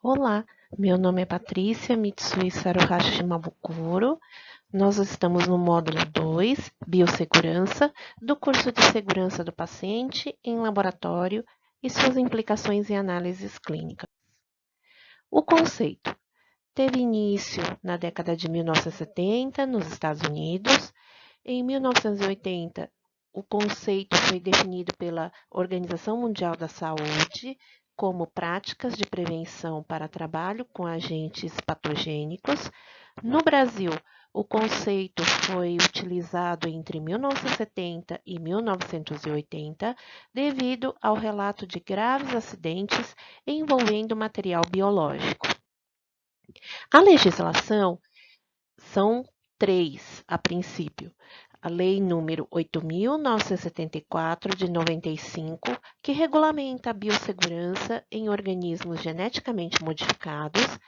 Olá, meu nome é Patrícia Mitsui Saruhashi Mabukuro. Nós estamos no módulo 2, Biossegurança, do curso de Segurança do Paciente em Laboratório e suas implicações em análises clínicas. O conceito teve início na década de 1970 nos Estados Unidos. Em 1980, o conceito foi definido pela Organização Mundial da Saúde como práticas de prevenção para trabalho com agentes patogênicos. No Brasil, o conceito foi utilizado entre 1970 e 1980 devido ao relato de graves acidentes envolvendo material biológico. A legislação são três, a princípio. A Lei número 8.974, de 95, que regulamenta a biossegurança em organismos geneticamente modificados.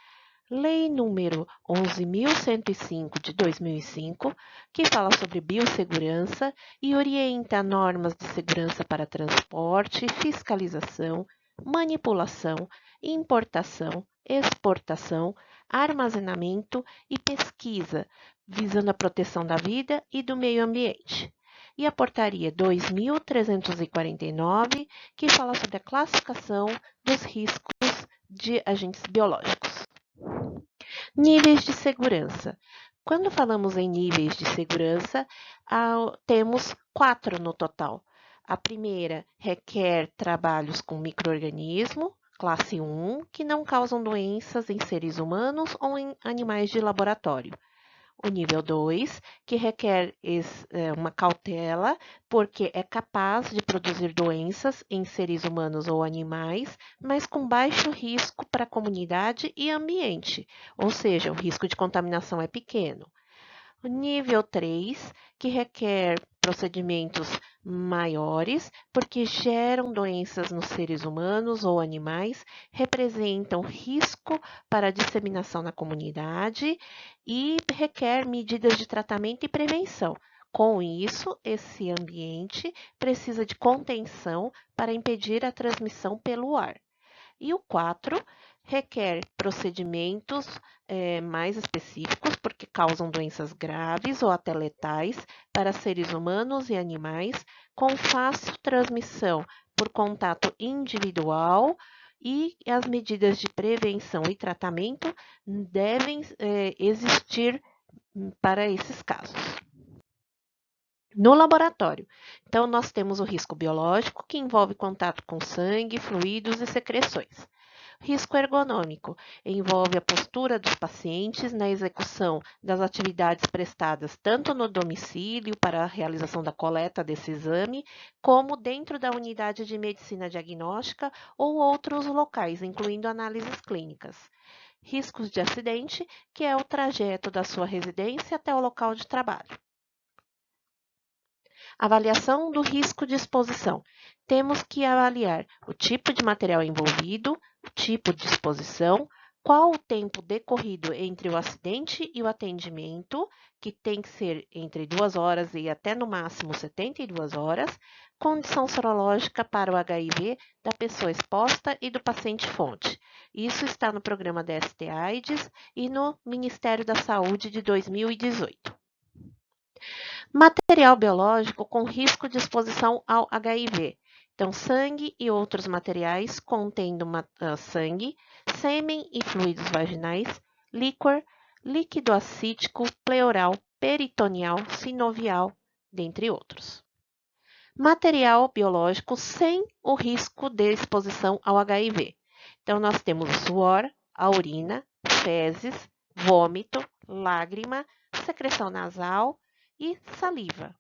Lei número 11.105, de 2005, que fala sobre biossegurança e orienta normas de segurança para transporte, fiscalização, manipulação, importação, exportação, armazenamento e pesquisa, visando a proteção da vida e do meio ambiente. E a Portaria 2.349, que fala sobre a classificação dos riscos de agentes biológicos. Níveis de segurança. Quando falamos em níveis de segurança, temos 4 no total. A primeira requer trabalhos com micro-organismo, classe 1, que não causam doenças em seres humanos ou em animais de laboratório. O nível 2, que requer uma cautela, porque é capaz de produzir doenças em seres humanos ou animais, mas com baixo risco para a comunidade e ambiente, ou seja, o risco de contaminação é pequeno. O nível 3, que requer procedimentos maiores, porque geram doenças nos seres humanos ou animais, representam risco para a disseminação na comunidade e requer medidas de tratamento e prevenção. Com isso, esse ambiente precisa de contenção para impedir a transmissão pelo ar. E o 4 requer procedimentos mais específicos, porque causam doenças graves ou até letais para seres humanos e animais, com fácil transmissão por contato individual, e as medidas de prevenção e tratamento devem existir para esses casos. No laboratório, então, nós temos o risco biológico, que envolve contato com sangue, fluidos e secreções. Risco ergonômico envolve a postura dos pacientes na execução das atividades prestadas tanto no domicílio para a realização da coleta desse exame, como dentro da unidade de medicina diagnóstica ou outros locais, incluindo análises clínicas. Riscos de acidente, que é o trajeto da sua residência até o local de trabalho. Avaliação do risco de exposição. Temos que avaliar o tipo de material envolvido, o tipo de exposição, qual o tempo decorrido entre o acidente e o atendimento, que tem que ser entre 2 horas e até no máximo 72 horas, condição sorológica para o HIV da pessoa exposta e do paciente fonte. Isso está no programa DST-AIDS e no Ministério da Saúde de 2018. Material biológico com risco de exposição ao HIV. Então, sangue e outros materiais contendo sangue, sêmen e fluidos vaginais, líquor, líquido acítico, pleural, peritoneal, sinovial, dentre outros. Material biológico sem o risco de exposição ao HIV. Então, nós temos o suor, a urina, fezes, vômito, lágrima, secreção nasal e saliva.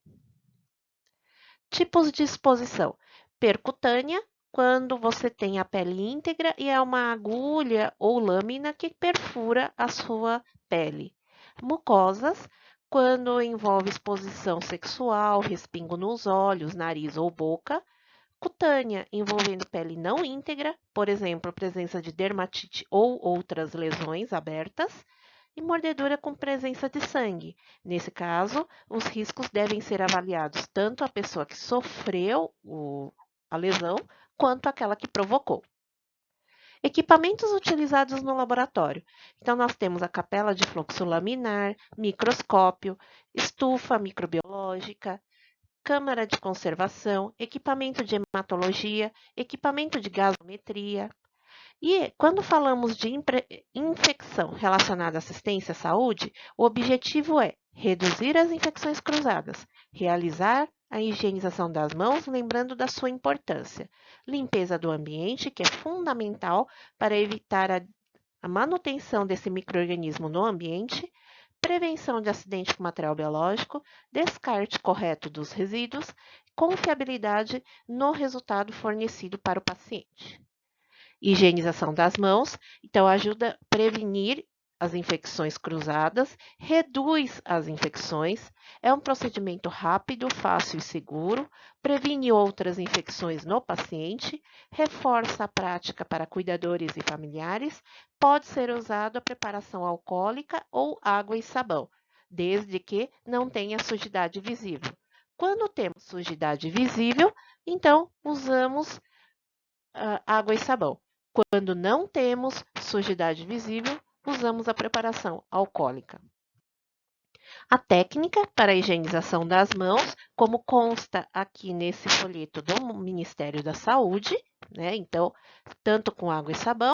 Tipos de exposição. Percutânea, quando você tem a pele íntegra e é uma agulha ou lâmina que perfura a sua pele. Mucosas, quando envolve exposição sexual, respingo nos olhos, nariz ou boca. Cutânea, envolvendo pele não íntegra, por exemplo, presença de dermatite ou outras lesões abertas. E mordedura com presença de sangue. Nesse caso, os riscos devem ser avaliados tanto a pessoa que sofreu a lesão, quanto aquela que provocou. Equipamentos utilizados no laboratório. Então, nós temos a capela de fluxo laminar, microscópio, estufa microbiológica, câmara de conservação, equipamento de hematologia, equipamento de gasometria. E quando falamos de infecção relacionada à assistência à saúde, o objetivo é reduzir as infecções cruzadas, realizar a higienização das mãos, lembrando da sua importância, limpeza do ambiente, que é fundamental para evitar a manutenção desse micro-organismo no ambiente, prevenção de acidente com material biológico, descarte correto dos resíduos, confiabilidade no resultado fornecido para o paciente. Higienização das mãos, então ajuda a prevenir as infecções cruzadas, reduz as infecções, é um procedimento rápido, fácil e seguro, previne outras infecções no paciente, reforça a prática para cuidadores e familiares, pode ser usado a preparação alcoólica ou água e sabão, desde que não tenha sujidade visível. Quando temos sujidade visível, então usamos água e sabão. Quando não temos sujidade visível, usamos a preparação alcoólica. A técnica para a higienização das mãos, como consta aqui nesse folheto do Ministério da Saúde, né? Então, tanto com água e sabão,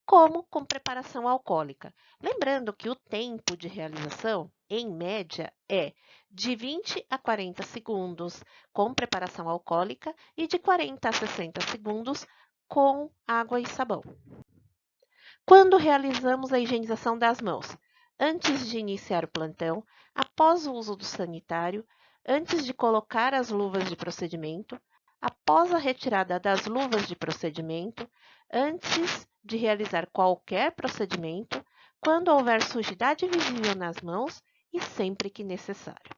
como com preparação alcoólica. Lembrando que o tempo de realização, em média, é de 20 a 40 segundos com preparação alcoólica e de 40 a 60 segundos com água e sabão. Quando realizamos a higienização das mãos? Antes de iniciar o plantão, após o uso do sanitário, antes de colocar as luvas de procedimento, após a retirada das luvas de procedimento, antes de realizar qualquer procedimento, quando houver sujidade visível nas mãos e sempre que necessário.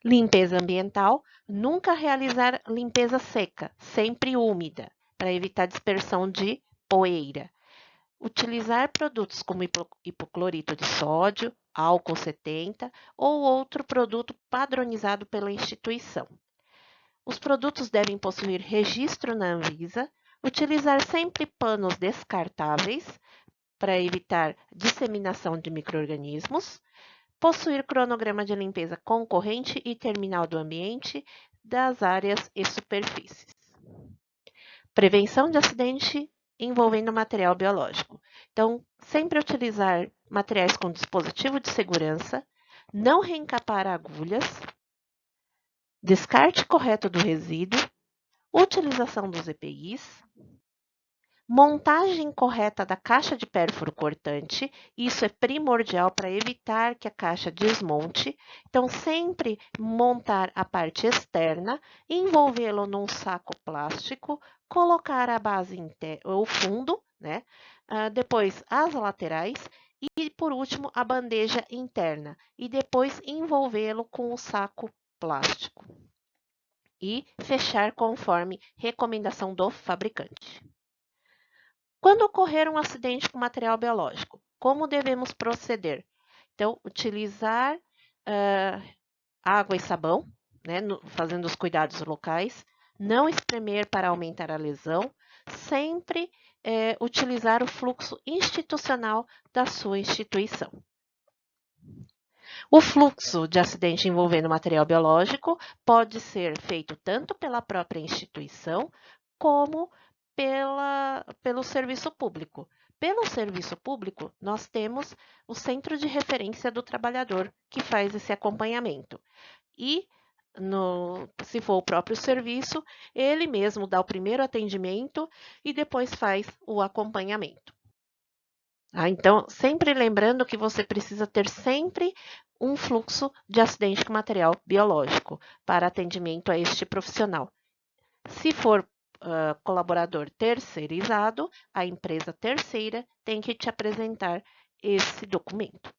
Limpeza ambiental, nunca realizar limpeza seca, sempre úmida, para evitar dispersão de poeira. Utilizar produtos como hipoclorito de sódio, álcool 70 ou outro produto padronizado pela instituição. Os produtos devem possuir registro na Anvisa, utilizar sempre panos descartáveis para evitar disseminação de micro-organismos, possuir cronograma de limpeza concorrente e terminal do ambiente, das áreas e superfícies. Prevenção de acidente envolvendo material biológico. Então, sempre utilizar materiais com dispositivo de segurança, não reencapar agulhas, descarte correto do resíduo, utilização dos EPIs, montagem correta da caixa de pérfuro cortante, isso é primordial para evitar que a caixa desmonte. Então, sempre montar a parte externa, envolvê-lo num saco plástico, colocar a base o fundo, né? Depois as laterais e, por último, a bandeja interna. E depois envolvê-lo com o saco plástico. E fechar conforme recomendação do fabricante. Quando ocorrer um acidente com material biológico, como devemos proceder? Então, utilizar água e sabão, né, fazendo os cuidados locais, não espremer para aumentar a lesão, sempre utilizar o fluxo institucional da sua instituição. O fluxo de acidente envolvendo material biológico pode ser feito tanto pela própria instituição como pelo serviço público. Pelo serviço público, nós temos o Centro de Referência do Trabalhador, que faz esse acompanhamento. E, se for o próprio serviço, ele mesmo dá o primeiro atendimento e depois faz o acompanhamento. Então, sempre lembrando que você precisa ter sempre um fluxo de acidente com material biológico para atendimento a este profissional. Se for colaborador terceirizado, a empresa terceira tem que te apresentar esse documento.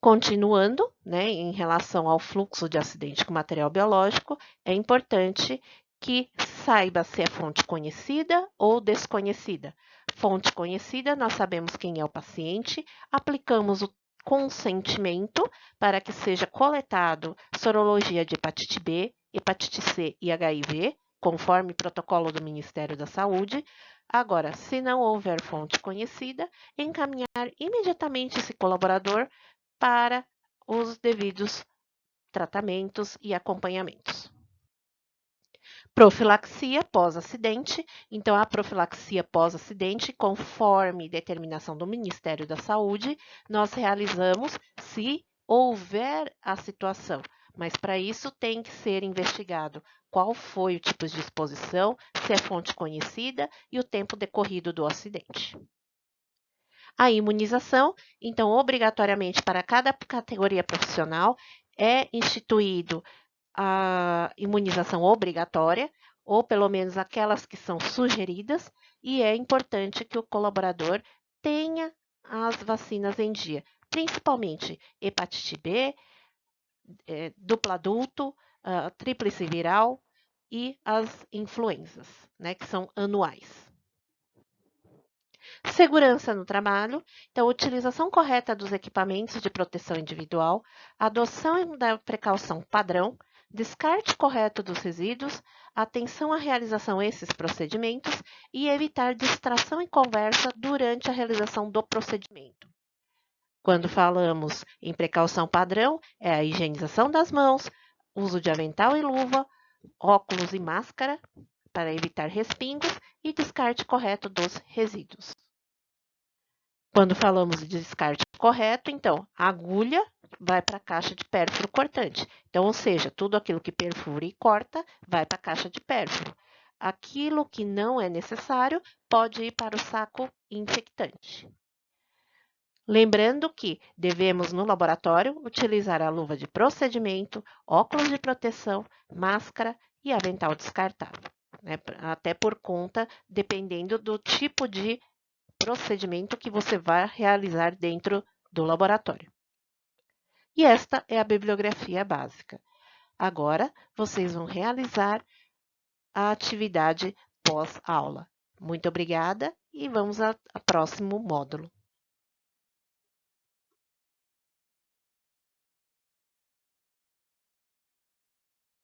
Continuando, né, em relação ao fluxo de acidente com material biológico, é importante que saiba se é fonte conhecida ou desconhecida. Fonte conhecida, nós sabemos quem é o paciente, aplicamos o consentimento para que seja coletado sorologia de hepatite B, hepatite C e HIV, conforme protocolo do Ministério da Saúde. Agora, se não houver fonte conhecida, encaminhar imediatamente esse colaborador para os devidos tratamentos e acompanhamentos. Profilaxia pós-acidente. Então, a profilaxia pós-acidente, conforme determinação do Ministério da Saúde, nós realizamos se houver a situação. Mas, para isso, tem que ser investigado qual foi o tipo de exposição, se é fonte conhecida e o tempo decorrido do acidente. A imunização, então, obrigatoriamente para cada categoria profissional, é instituído a imunização obrigatória, ou pelo menos aquelas que são sugeridas, e é importante que o colaborador tenha as vacinas em dia, principalmente hepatite B, duplo adulto, tríplice viral e as influenzas, né, que são anuais. Segurança no trabalho, então, utilização correta dos equipamentos de proteção individual, adoção da precaução padrão, descarte correto dos resíduos, atenção à realização desses procedimentos e evitar distração e conversa durante a realização do procedimento. Quando falamos em precaução padrão, é a higienização das mãos, uso de avental e luva, óculos e máscara para evitar respingos e descarte correto dos resíduos. Quando falamos de descarte correto, então, a agulha vai para a caixa de pérfuro cortante. Então, ou seja, tudo aquilo que perfura e corta vai para a caixa de pérfuro. Aquilo que não é necessário pode ir para o saco infectante. Lembrando que devemos, no laboratório, utilizar a luva de procedimento, óculos de proteção, máscara e avental descartável, né? Até por conta, dependendo do tipo de procedimento que você vai realizar dentro do laboratório. E esta é a bibliografia básica. Agora, vocês vão realizar a atividade pós-aula. Muito obrigada e vamos ao próximo módulo.